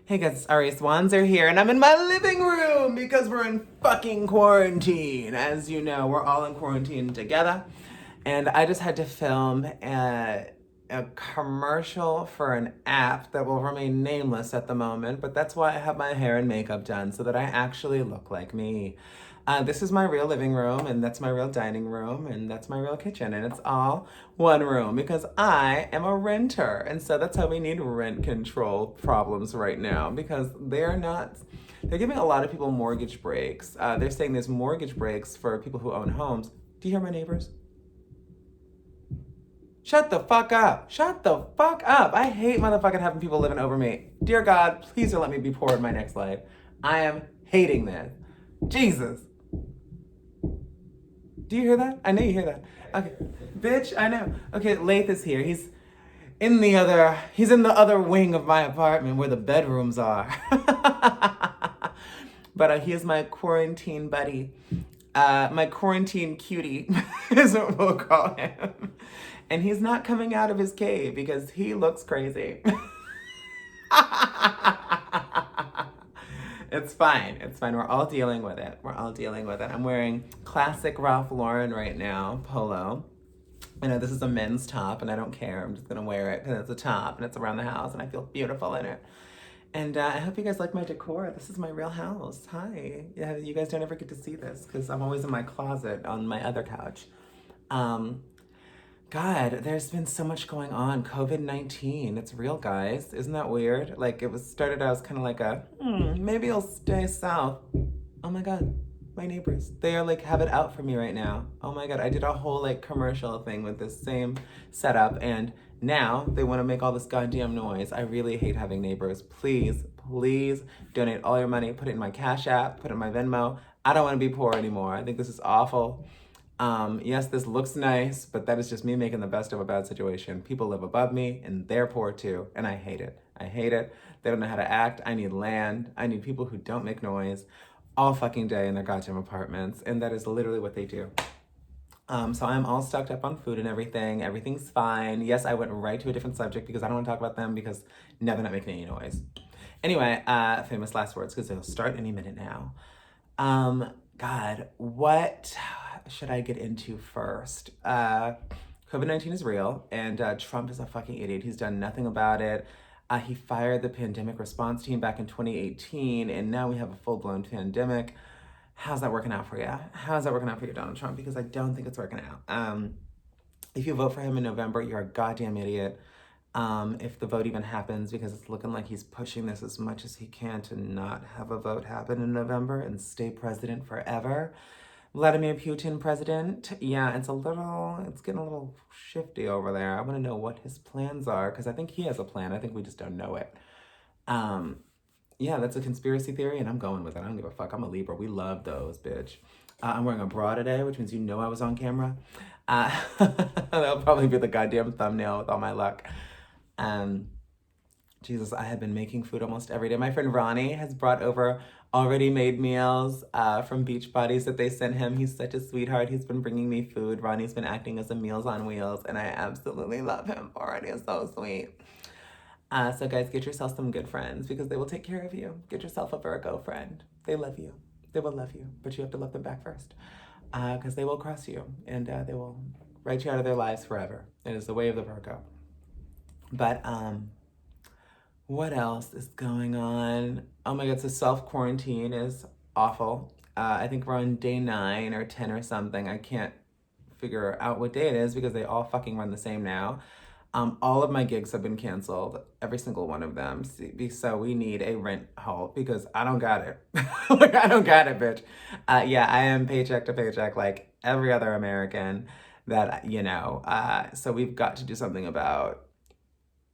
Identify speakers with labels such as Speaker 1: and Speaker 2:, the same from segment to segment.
Speaker 1: Hey guys, it's Arisce Wanzer here, and I'm in my living room because we're in fucking quarantine. As you know, we're all in quarantine together. And I just had to film a commercial for an app that will remain nameless at the moment, but that's why I have my hair and makeup done so that I actually look like me. This is my real living room, and that's my real dining room, and that's my real kitchen, and it's all one room because I am a renter. And so that's how we need rent control problems right now because they're giving a lot of people mortgage breaks. They're saying there's mortgage breaks for people who own homes. Do you hear my neighbors? Shut the fuck up. Shut the fuck up. I hate motherfucking having people living over me. Dear God, please don't let me be poor in my next life. I am hating this. Jesus. Do you hear that? I know you hear that. Okay. Bitch, I know. Okay, Lath is here. He's in the other wing of my apartment where the bedrooms are. But he is my quarantine buddy. My quarantine cutie is what we'll call him. And he's not coming out of his cave because he looks crazy. It's fine. It's fine. We're all dealing with it. We're all dealing with it. I'm wearing classic Ralph Lauren right now, polo. I know this is a men's top and I don't care. I'm just going to wear it because it's a top and it's around the house and I feel beautiful in it. And I hope you guys like my decor. This is my real house. Hi. Yeah, you guys don't ever get to see this because I'm always in my closet on my other couch. God, there's been so much going on. COVID-19, it's real, guys. Isn't that weird? Like, it was started out as kind of like maybe I'll stay south. Oh my God, my neighbors. They are like, have it out for me right now. Oh my God, I did a whole like commercial thing with this same setup and now they want to make all this goddamn noise. I really hate having neighbors. Please, please donate all your money. Put it in my Cashapp, put it in my Venmo. I don't want to be poor anymore. I think this is awful. Yes, this looks nice, but that is just me making the best of a bad situation. People live above me and they're poor too, and I hate it. I hate it. They don't know how to act. I need land. I need people who don't make noise all fucking day in their goddamn apartments, and that is literally what they do. So I'm all stocked up on food and everything. Everything's fine. Yes, I went right to a different subject because I don't want to talk about them because no, they're not making any noise. Anyway, famous last words because they'll start any minute now. God, what should I get into first? COVID-19 is real, and Trump is a fucking idiot. He's done nothing about it. He fired the pandemic response team back in 2018, and now we have a full-blown pandemic. How's that working out for you? How's that working out for you, Donald Trump? Because I don't think it's working out. If you vote for him in November, you're a goddamn idiot. If the vote even happens, because it's looking like he's pushing this as much as he can to not have a vote happen in November and stay president forever. Vladimir Putin president. Yeah, it's getting a little shifty over there. I want to know what his plans are because I think he has a plan. I think we just don't know it. Yeah, that's a conspiracy theory and I'm going with it. I don't give a fuck. I'm a Libra. We love those, bitch. I'm wearing a bra today, which means you know I was on camera. That'll probably be the goddamn thumbnail with all my luck. Jesus, I have been making food almost every day. My friend Ronnie has brought over already made meals from Beach Bodies that they sent him. He's such a sweetheart. He's been bringing me food. Ronnie's been acting as a Meals on Wheels, and I absolutely love him for it. He's so sweet. So guys, get yourself some good friends because they will take care of you. Get yourself a Virgo friend. They love you. They will love you, but you have to love them back first because they will cross you and they will write you out of their lives forever. It is the way of the Virgo. But what else is going on? Oh my God, so self-quarantine is awful. I think we're on day 9 or 10 or something. I can't figure out what day it is because they all fucking run the same now. All of my gigs have been canceled, every single one of them. So we need a rent halt because I don't got it. Like, I don't got it, bitch. Yeah, I am paycheck to paycheck like every other American that, so we've got to do something about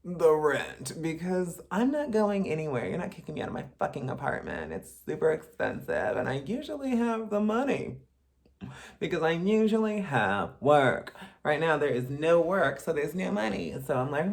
Speaker 1: the rent because I'm not going anywhere. You're not kicking me out of my fucking apartment. It's super expensive and I usually have the money because I usually have work. Right now there is no work, so there's no money. So I'm like,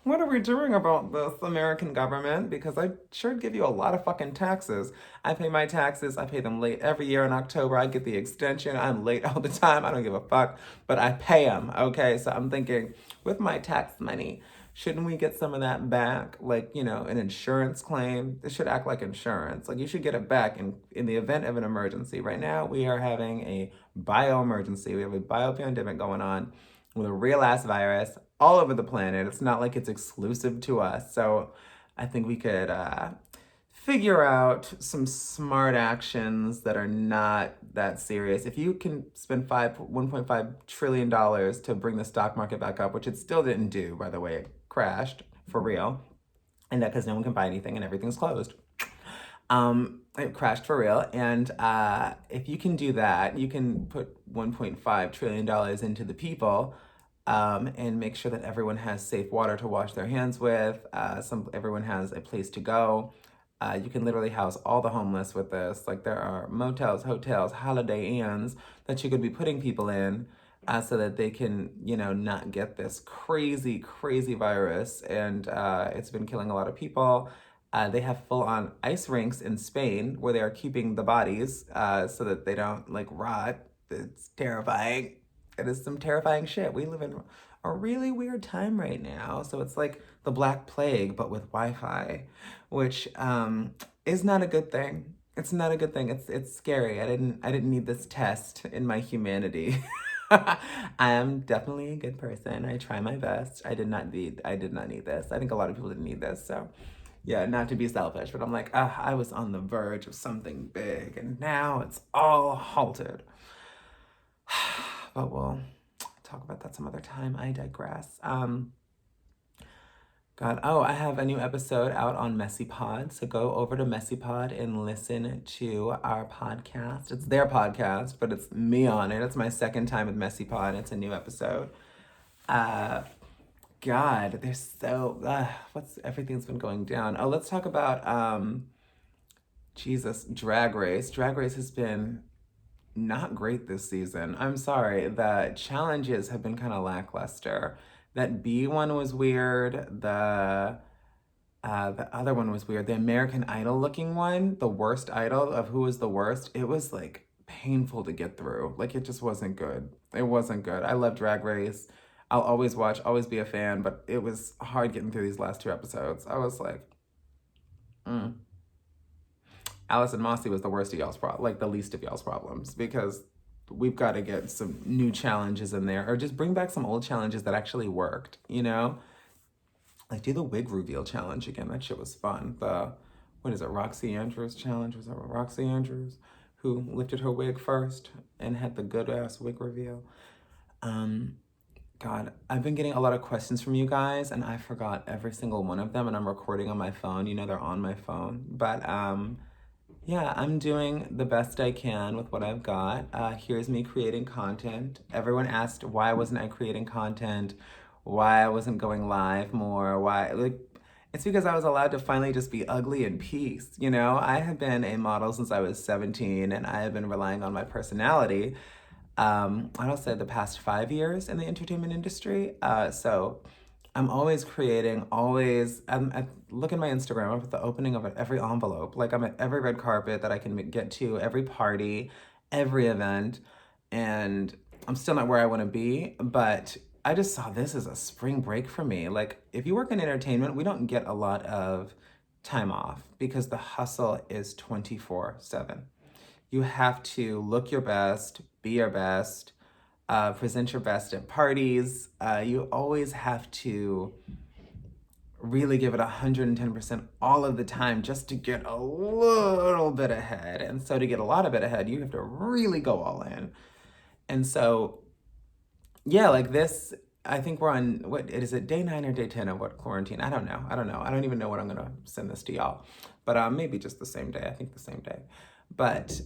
Speaker 1: what are we doing about this, American government? Because I sure give you a lot of fucking taxes. I pay my taxes. I pay them late every year in October. I get the extension. I'm late all the time. I don't give a fuck, but I pay them, okay? So I'm thinking with my tax money, Shouldn't we get some of that back? Like, an insurance claim. This should act like insurance. Like, you should get it back in the event of an emergency. Right now, we are having a bio-emergency. We have a bio-pandemic going on with a real-ass virus all over the planet. It's not like it's exclusive to us. So I think we could figure out some smart actions that are not that serious. If you can spend $1.5 trillion to bring the stock market back up, which it still didn't do, by the way, it crashed for real, and that because no one can buy anything and everything's closed. It crashed for real, and if you can do that, you can put $1.5 trillion into the people. And make sure that everyone has safe water to wash their hands with. Everyone has a place to go. You can literally house all the homeless with this. Like, there are motels, hotels, Holiday Inns that you could be putting people in so that they can, not get this crazy, crazy virus. And it's been killing a lot of people. They have full-on ice rinks in Spain where they are keeping the bodies so that they don't, rot. It's terrifying. It is some terrifying shit. We live in a really weird time right now. So it's like the Black Plague, but with Wi-Fi, which is not a good thing. It's not a good thing. It's scary. I didn't need this test in my humanity. I am definitely a good person. I try my best. I did not need this. I think a lot of people didn't need this. So yeah, not to be selfish, but I'm like, I was on the verge of something big and now it's all halted. But we'll talk about that some other time. I digress. I have a new episode out on MessyPod. So go over to MessyPod and listen to our podcast. It's their podcast, but it's me on it. It's my second time with MessyPod. It's a new episode. There's everything's been going down. Oh, let's talk about Drag Race. Drag Race has been not great this season. I'm sorry. The challenges have been kind of lackluster. That B one was weird. The other one was weird. The American Idol looking one, the worst idol of who was the worst. It was painful to get through. It just wasn't good. It wasn't good. I love Drag Race. I'll always watch, always be a fan, but it was hard getting through these last two episodes. I was like, Alice and Mossy was the worst of y'all's the least of y'all's problems, because we've got to get some new challenges in there, or just bring back some old challenges that actually worked, do the wig reveal challenge again. That shit was fun. Roxy Andrews challenge? Was that Roxy Andrews who lifted her wig first and had the good ass wig reveal? God, I've been getting a lot of questions from you guys and I forgot every single one of them, and I'm recording on my phone. They're on my phone, but yeah, I'm doing the best I can with what I've got. Here's me creating content. Everyone asked why wasn't I creating content, why I wasn't going live more, why, it's because I was allowed to finally just be ugly in peace. I have been a model since I was 17 and I have been relying on my personality, I'll say the past 5 years in the entertainment industry. So I'm always creating, I look at my Instagram, I'm at the opening of every envelope. I'm at every red carpet that I can get to, every party, every event, and I'm still not where I want to be, but I just saw this as a spring break for me. If you work in entertainment, we don't get a lot of time off because the hustle is 24/7. You have to look your best, be your best, present your best at parties. You always have to really give it 110% all of the time just to get a little bit ahead. And so to get a lot of it ahead, you have to really go all in. And so, yeah, this, I think we're on, what is it, day 9 or day 10 of what, quarantine? I don't know. I don't even know when I'm going to send this to y'all. But maybe just the same day. I think the same day. But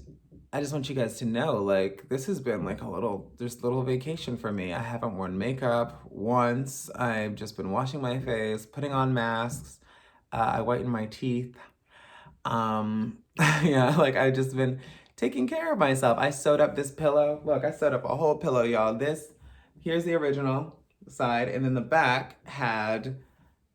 Speaker 1: I just want you guys to know, this has been a little vacation for me. I haven't worn makeup once. I've just been washing my face, putting on masks. I whiten my teeth. Yeah, I've just been taking care of myself. I sewed up this pillow. Look, I sewed up a whole pillow, y'all. Here's the original side, and then the back had,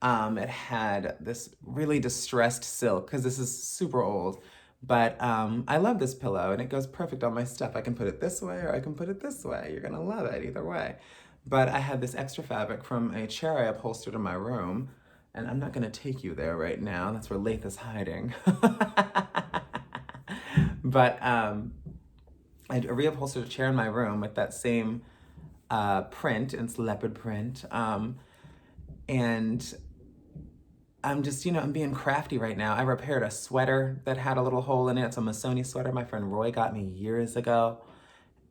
Speaker 1: it had this really distressed silk, because this is super old. But I love this pillow, and it goes perfect on my stuff. I can put it this way, or I can put it this way. You're gonna love it either way. But I had this extra fabric from a chair I upholstered in my room, and I'm not gonna take you there right now. That's where Lath is hiding. But I reupholstered a chair in my room with that same print, and it's leopard print. And I'm just, I'm being crafty right now. I repaired a sweater that had a little hole in it. It's a Missoni sweater my friend Roy got me years ago.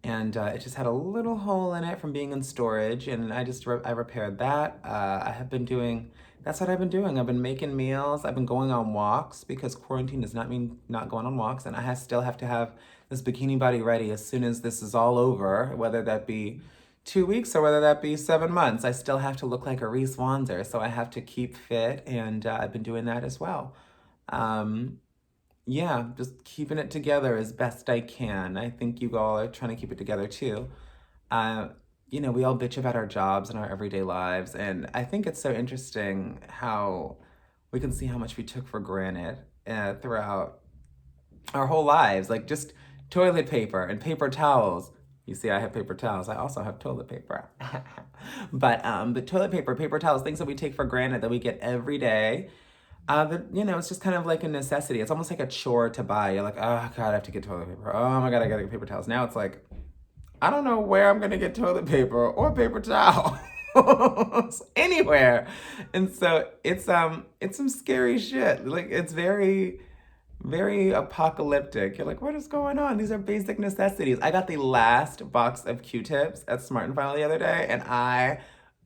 Speaker 1: And it just had a little hole in it from being in storage. And I repaired that. That's what I've been doing. I've been making meals. I've been going on walks because quarantine does not mean not going on walks. And still have to have this bikini body ready as soon as this is all over, whether that be 2 weeks or whether that be 7 months. I still have to look like Arisce Wanzer, so I have to keep fit, and I've been doing that as well. Yeah, just keeping it together as best I can. I think you all are trying to keep it together too. Uh, we all bitch about our jobs and our everyday lives, and I think it's so interesting how we can see how much we took for granted throughout our whole lives, like just toilet paper and paper towels. You see, I have paper towels. I also have toilet paper. But toilet paper, paper towels, things that we take for granted that we get every day. It's just kind of like a necessity. It's almost like a chore to buy. You're like, oh God, I have to get toilet paper. Oh my God, I gotta get paper towels. Now it's like, I don't know where I'm gonna get toilet paper or paper towel. Anywhere. And so it's some scary shit. Like it's very, very apocalyptic. You're like, what is going on? These are basic necessities. I got the last box of Q-tips at Smart and Final the other day, and I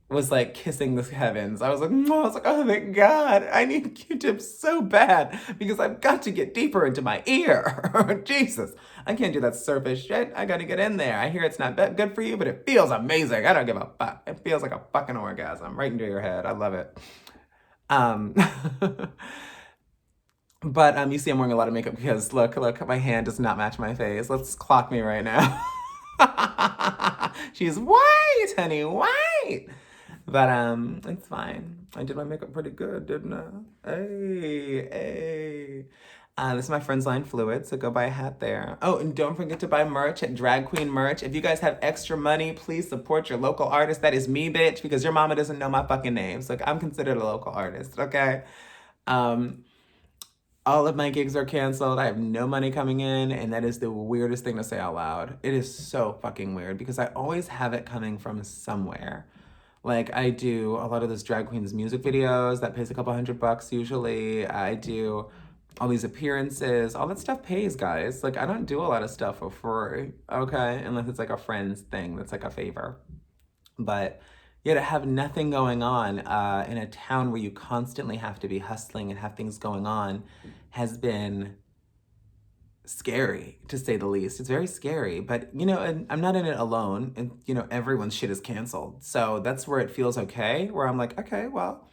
Speaker 1: was like kissing the heavens. Oh, thank God. I need Q-tips so bad because I've got to get deeper into my ear. Jesus, I can't do that surface shit. I got to get in there. I hear it's not good for you, but it feels amazing. I don't give a fuck. It feels like a fucking orgasm right into your head. I love it. Um, but you see I'm wearing a lot of makeup because look, my hand does not match my face. Let's clock me right now. She's white, honey, white. But it's fine. I did my makeup pretty good, didn't I? Hey, hey. This is my Friends Line Fluid, so go buy a hat there. Oh, and don't forget to buy merch at Drag Queen Merch. If you guys have extra money, please support your local artist. That is me, bitch, because your mama doesn't know my fucking name. So I'm considered a local artist, okay? All of my gigs are canceled. I have no money coming in, and that is the weirdest thing to say out loud. It is so fucking weird because I always have it coming from somewhere. Like I do a lot of those drag queens music videos that pays a couple $100 usually. I do all these appearances. All that stuff pays, guys. Like I don't do a lot of stuff for free, okay? Unless it's like a friend's thing that's like a favor. But yeah, to have nothing going on in a town where you constantly have to be hustling and have things going on has been scary, to say the least. It's very scary, but and I'm not in it alone, and everyone's shit is canceled. So that's where it feels okay, where I'm like, okay, well,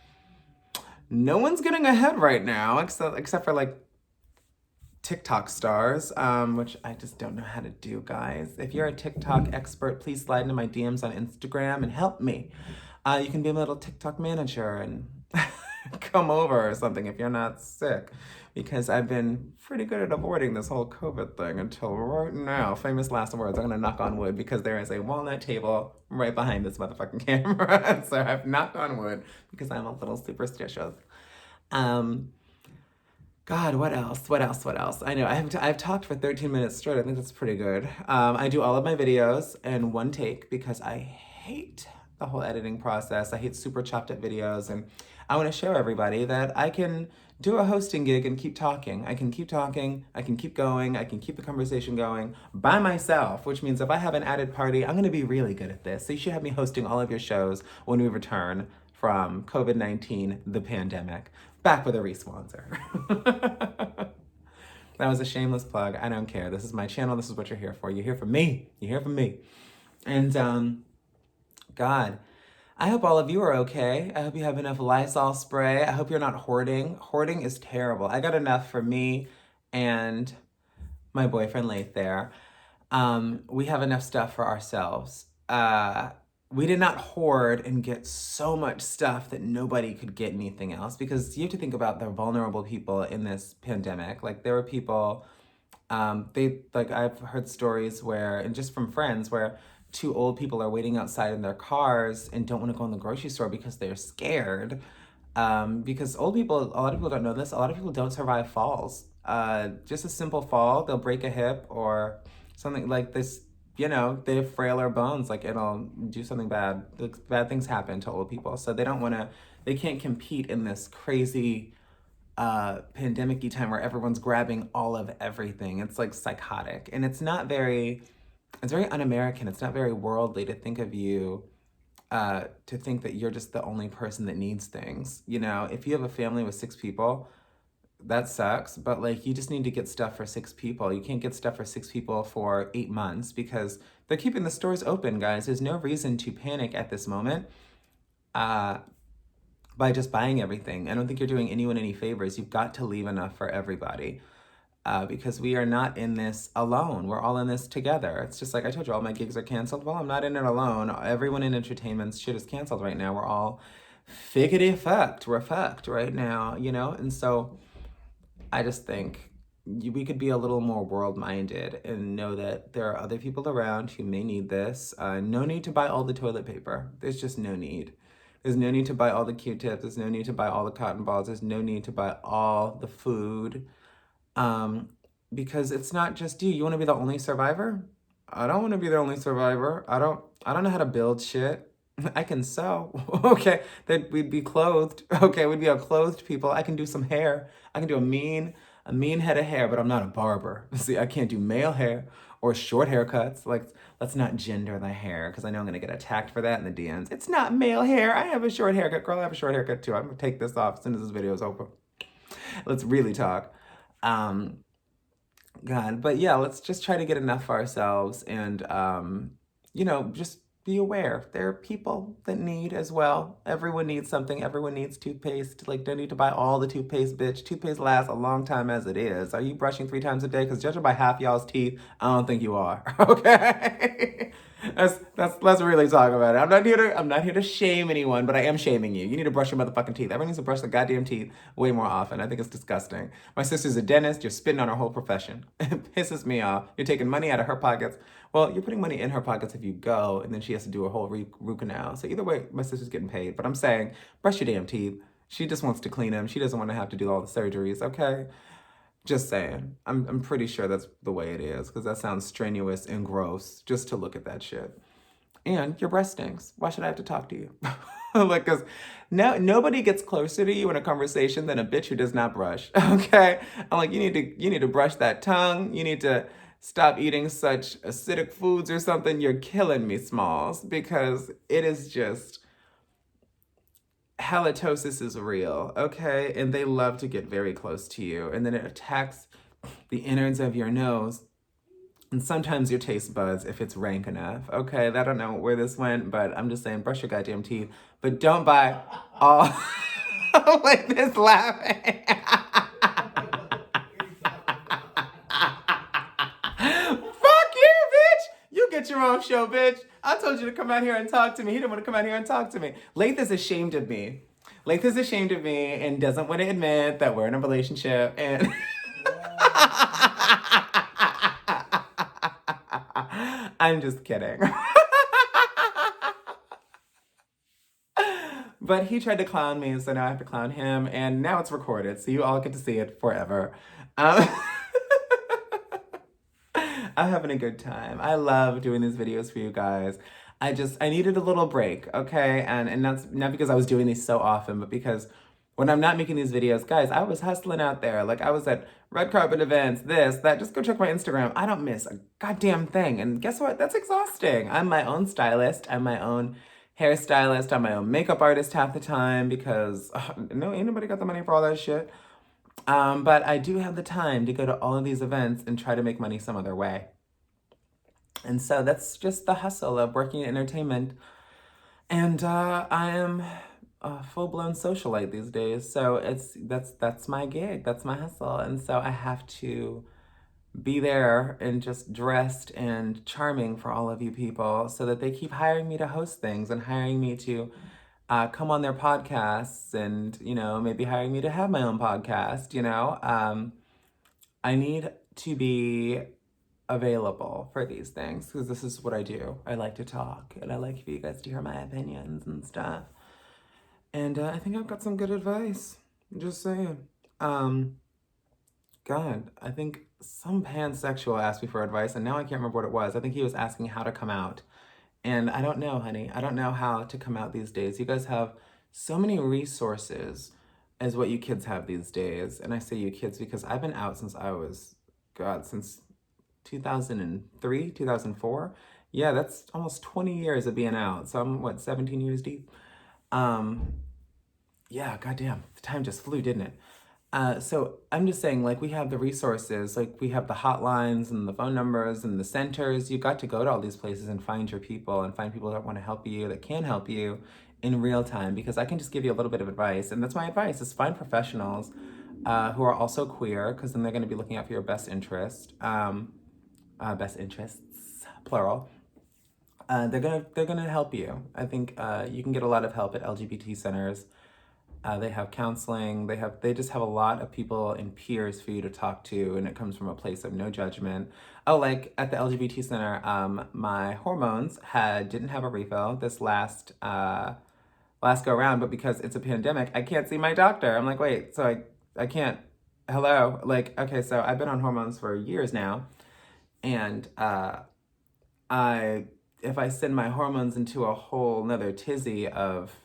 Speaker 1: no one's getting ahead right now, except for like TikTok stars, which I just don't know how to do, guys. If you're a TikTok expert, please slide into my DMs on Instagram and help me. You can be my little TikTok manager and come over or something if you're not sick, because I've been pretty good at avoiding this whole COVID thing until right now. Famous last words. I'm gonna knock on wood because there is a walnut table right behind this motherfucking camera. So I've knocked on wood because I'm a little superstitious. God, what else? What else? What else? I know I've talked for 13 minutes straight. I think that's pretty good. I do all of my videos in one take because I hate the whole editing process. I hate super chopped up videos, and I want to show everybody that I can do a hosting gig and keep talking. I can keep talking. I can keep going. I can keep the conversation going by myself, which means if I have an added party, I'm going to be really good at this. So you should have me hosting all of your shows when we return from COVID-19, the pandemic. Back with Arisce Wanzer. That was a shameless plug. I don't care. This is my channel. This is what you're here for. You're here for me. You're here for me. And God, I hope all of you are okay. I hope you have enough Lysol spray. I hope you're not hoarding. Hoarding is terrible. I got enough for me and my boyfriend Lath there. We have enough stuff for ourselves. We did not hoard and get so much stuff that nobody could get anything else, because you have to think about the vulnerable people in this pandemic. Like there were people, I've heard stories where, and just from friends, where two old people are waiting outside in their cars and don't want to go in the grocery store because they're scared. Because old people, a lot of people don't know this, a lot of people don't survive falls. Just a simple fall, they'll break a hip or something like this, they have frailer bones, like it'll do something bad. Like, bad things happen to old people. So they can't compete in this crazy pandemic-y time where everyone's grabbing all of everything. It's like psychotic. And it's very un-American. It's not very worldly to think of you to think that you're just the only person that needs things. If you have a family with 6 people, that sucks, but like you just need to get stuff for 6 people. You can't get stuff for 6 people for 8 months because they're keeping the stores open, guys. There's no reason to panic at this moment by just buying everything. I don't think you're doing anyone any favors. You've got to leave enough for everybody. Because we are not in this alone. We're all in this together. It's just like I told you, all my gigs are canceled. Well, I'm not in it alone. Everyone in entertainment's shit is canceled right now. We're all figgity fucked. We're fucked right now, And so I just think we could be a little more world-minded and know that there are other people around who may need this. No need to buy all the toilet paper. There's just no need. There's no need to buy all the Q-tips. There's no need to buy all the cotton balls. There's no need to buy all the food. Because it's not just you. You want to be the only survivor? I don't want to be the only survivor. I don't know how to build shit. I can sew. Okay, then we'd be clothed. Okay, we'd be a clothed people. I can do some hair. I can do a mean head of hair, but I'm not a barber. See, I can't do male hair or short haircuts. Like, let's not gender the hair because I know I'm gonna get attacked for that in the DMs. It's not male hair. I have a short haircut. Girl, I have a short haircut too. I'm gonna take this off as soon as this video is over. Let's really talk. God, but yeah, let's just try to get enough for ourselves and, just be aware. There are people that need as well. Everyone needs something. Everyone needs toothpaste. Like, don't need to buy all the toothpaste, bitch. Toothpaste lasts a long time as it is. Are you brushing 3 times a day? Because judging by half y'all's teeth, I don't think you are. Okay? Let's really talk about it. I'm not here to shame anyone, but I am shaming you. You need to brush your motherfucking teeth. Everyone needs to brush their goddamn teeth way more often. I think it's disgusting. My sister's a dentist. You're spitting on her whole profession. It pisses me off. You're taking money out of her pockets. Well, you're putting money in her pockets if you go, and then she has to do a whole root canal. So either way, my sister's getting paid. But I'm saying, brush your damn teeth. She just wants to clean them. She doesn't want to have to do all the surgeries, okay? Just saying. I'm pretty sure that's the way it is, because that sounds strenuous and gross just to look at that shit. And your breast stinks. Why should I have to talk to you? Like, because nobody gets closer to you in a conversation than a bitch who does not brush, okay? I'm like, you need to brush that tongue. You need to stop eating such acidic foods or something. You're killing me, Smalls, because it is just, halitosis is real, okay? And they love to get very close to you. And then it attacks the innards of your nose and sometimes your taste buds if it's rank enough, okay? I don't know where this went, but I'm just saying, brush your goddamn teeth. But don't buy all... like this laughing. Get your own show, bitch. I told you to come out here and talk to me. He didn't want to come out here and talk to me. Lath is ashamed of me. Lath is ashamed of me and doesn't want to admit that we're in a relationship. And I'm just kidding. But he tried to clown me, so now I have to clown him. And now it's recorded, so you all get to see it forever. I'm having a good time. I love doing these videos for you guys. I needed a little break, okay? And that's not because I was doing these so often, but because when I'm not making these videos, guys, I was hustling out there. Like, I was at red carpet events, this, that. Just go check my Instagram. I don't miss a goddamn thing. And guess what? That's exhausting. I'm my own stylist. I'm my own hairstylist. I'm my own makeup artist half the time because no, ain't nobody got the money for all that shit. But I do have the time to go to all of these events and try to make money some other way. And so that's just the hustle of working in entertainment. And I am a full-blown socialite these days. So that's my gig. That's my hustle. And so I have to be there and just dressed and charming for all of you people so that they keep hiring me to host things and hiring me to come on their podcasts and, maybe hiring me to have my own podcast, I need to be available for these things because this is what I do. I like to talk and I like for you guys to hear my opinions and stuff. And I think I've got some good advice. Just saying. Um, God, I think some pansexual asked me for advice, and now I can't remember what it was. I think he was asking how to come out. And I don't know, honey. I don't know how to come out these days. You guys have so many resources as what you kids have these days. And I say you kids because I've been out since I was, God, since 2003, 2004. Yeah, that's almost 20 years of being out. So I'm, what, 17 years deep? Um, yeah, goddamn, the time just flew, didn't it? So I'm just saying, like, we have the resources, like, we have the hotlines and the phone numbers and the centers. You got to go to all these places and find your people and find people that want to help you, that can help you in real time. Because I can just give you a little bit of advice, and that's my advice: is find professionals who are also queer, because then they're going to be looking out for your best interest, best interests, plural. They're gonna help you. I think you can get a lot of help at LGBT centers. They have counseling. They just have a lot of people and peers for you to talk to, and it comes from a place of no judgment. Oh, like at the LGBT center, my hormones didn't have a refill this last go around, but because it's a pandemic, I can't see my doctor. I'm like, wait, so I can't. Hello, like, okay, so I've been on hormones for years now, and I if I send my hormones into a whole nother tizzy of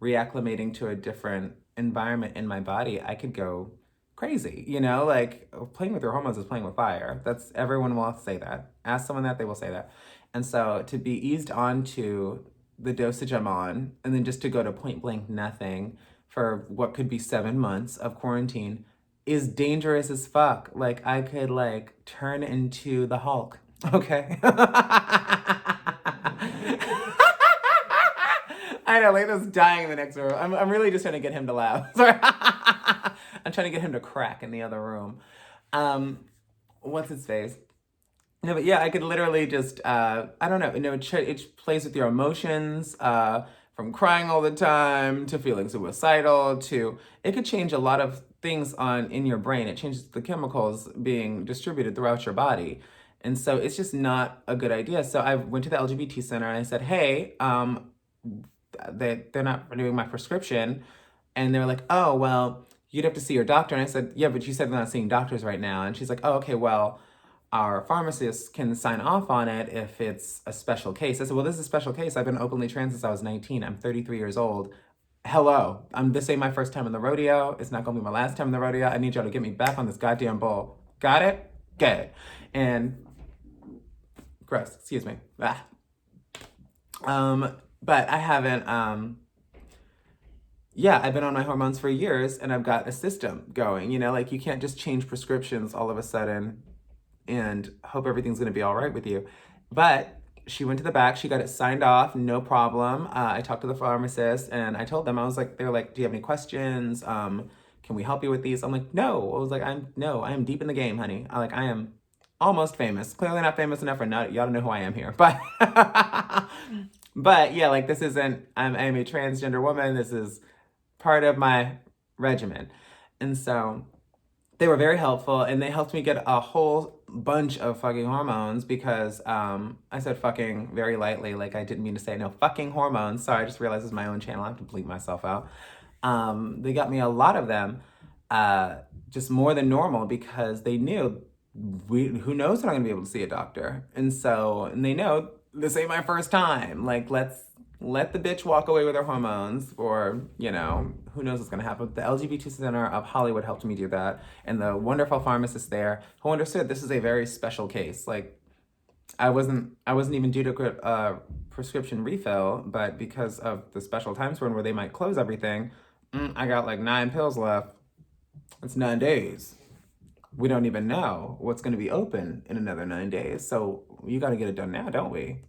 Speaker 1: reacclimating to a different environment in my body, I could go crazy, like playing with your hormones is playing with fire. That's everyone will say that. Ask someone that, they will say that. And so to be eased onto the dosage I'm on, and then just to go to point blank nothing for what could be 7 months of quarantine is dangerous as fuck. Like I could like turn into the Hulk. Okay. I know, Layla's dying in the next room. I'm really just trying to get him to laugh. Sorry. I'm trying to get him to crack in the other room. What's his face? No, but yeah, I could literally just, I don't know, it plays with your emotions, from crying all the time to feeling suicidal to, it could change a lot of things in your brain. It changes the chemicals being distributed throughout your body. And so it's just not a good idea. So I went to the LGBT center and I said, hey, they're not renewing my prescription. And they're like, oh, well, you'd have to see your doctor. And I said, yeah, but you said they're not seeing doctors right now. And she's like, oh, okay, well, our pharmacist can sign off on it if it's a special case. I said, well, this is a special case. I've been openly trans since I was 19. I'm 33 years old. Hello. This ain't my first time in the rodeo. It's not going to be my last time in the rodeo. I need y'all to get me back on this goddamn bull. Got it? Get it. And gross. Excuse me. Ah. But I haven't, I've been on my hormones for years and I've got a system going, like you can't just change prescriptions all of a sudden and hope everything's going to be all right with you. But she went to the back, she got it signed off, no problem. I talked to the pharmacist and I told them, they were like, do you have any questions? Can we help you with these? I'm like, no. I was like, I am deep in the game, honey. I am almost famous. Clearly not famous enough for y'all to know who I am here. But but yeah, like this isn't, I'm a transgender woman. This is part of my regimen. And so they were very helpful and they helped me get a whole bunch of fucking hormones because I said fucking very lightly, like I didn't mean to say no fucking hormones. Sorry, I just realized it's my own channel. I have to bleep myself out. They got me a lot of them, just more than normal because they knew who knows when I'm gonna be able to see a doctor. And they know this ain't my first time. Like, let the bitch walk away with her hormones, or, who knows what's gonna happen. The LGBT Center of Hollywood helped me do that. And the wonderful pharmacist there who understood this is a very special case. Like, I wasn't even due to a prescription refill, but because of the special times where they might close everything, I got like 9 pills left. It's 9 days. We don't even know what's going to be open in another 9 days. So you got to get it done now, don't we?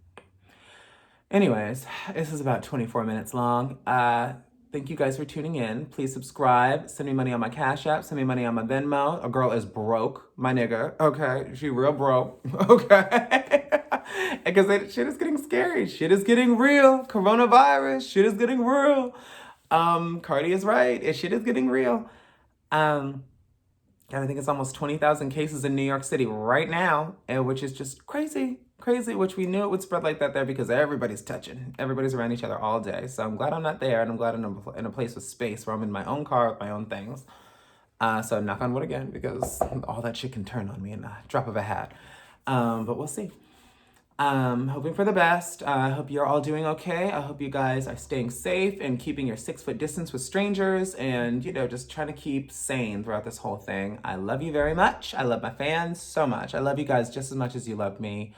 Speaker 1: Anyways, this is about 24 minutes long. Thank you guys for tuning in. Please subscribe. Send me money on my Cashapp. Send me money on my Venmo. A girl is broke, my nigga. Okay, she real broke. Okay. Because shit is getting scary. Shit is getting real. Coronavirus. Shit is getting real. Cardi is right. Shit is getting real. And I think it's almost 20,000 cases in New York City right now, which is just crazy, crazy, which we knew it would spread like that there because everybody's touching. Everybody's around each other all day. So I'm glad I'm not there, and I'm glad I'm in a place with space where I'm in my own car with my own things. So knock on wood again, because all that shit can turn on me in a drop of a hat. But we'll see. Hoping for the best. I hope you're all doing okay. I hope you guys are staying safe and keeping your 6 foot distance with strangers and, you know, just trying to keep sane throughout this whole thing. I love you very much. I love my fans so much. I love you guys just as much as you love me.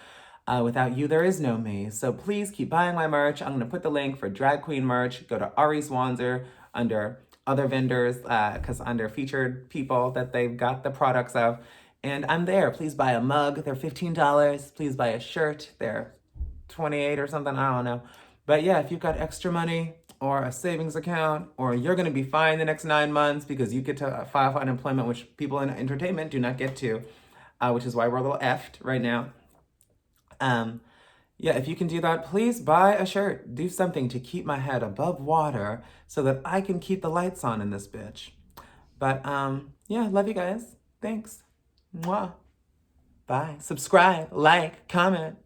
Speaker 1: Without you, there is no me. So please keep buying my merch. I'm going to put the link for drag queen merch. Go to Arisce Wanzer under other vendors, because under featured people that they've got the products of. And I'm there. Please buy a mug. They're $15. Please buy a shirt. They're $28 or something. I don't know. But yeah, if you've got extra money or a savings account, or you're going to be fine the next 9 months because you get to file for unemployment, which people in entertainment do not get to, which is why we're a little effed right now. Yeah, if you can do that, please buy a shirt. Do something to keep my head above water so that I can keep the lights on in this bitch. But yeah, love you guys. Thanks. Mwah. Bye. Subscribe, like, comment.